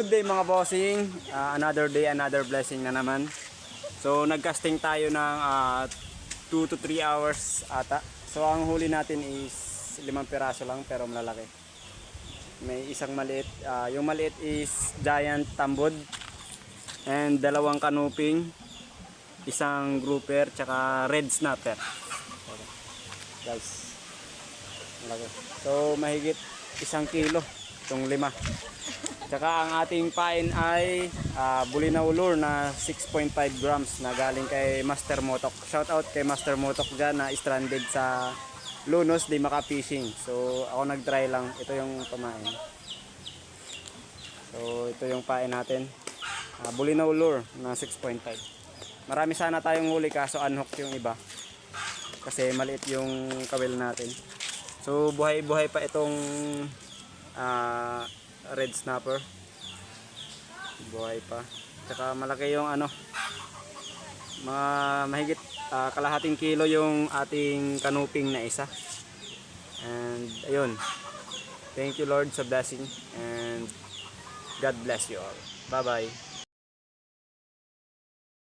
Good day mga bossing. Another day, another blessing na naman. So nagcasting tayo ng 2 to 3 hours ata. So ang huli natin is 5 piraso lang pero malalaki. May isang maliit. Yung maliit is giant tambod. And dalawang kanuping. Isang grouper tsaka red snapper. Okay. Guys. Malaki. So mahigit 1 kilo. Itong 5. Tsaka ang ating pain ay Bulinaw lure na 6.5 grams na galing kay Master Motok. Shout out kay Master Motok dyan na stranded sa Lunos, di maka-fishing. So ako nag-try lang. Ito yung pamain. So ito yung pain natin. Bulinaw lure na 6.5. Marami sana tayong huli kaso unhook yung iba. Kasi maliit yung kawil natin. So buhay-buhay pa itong red snapper, buhay pa. Tsaka malaki yung mga mahigit kalahating kilo yung ating kanuping na isa. And ayun, thank you Lord sa blessing and God bless you all. Bye bye.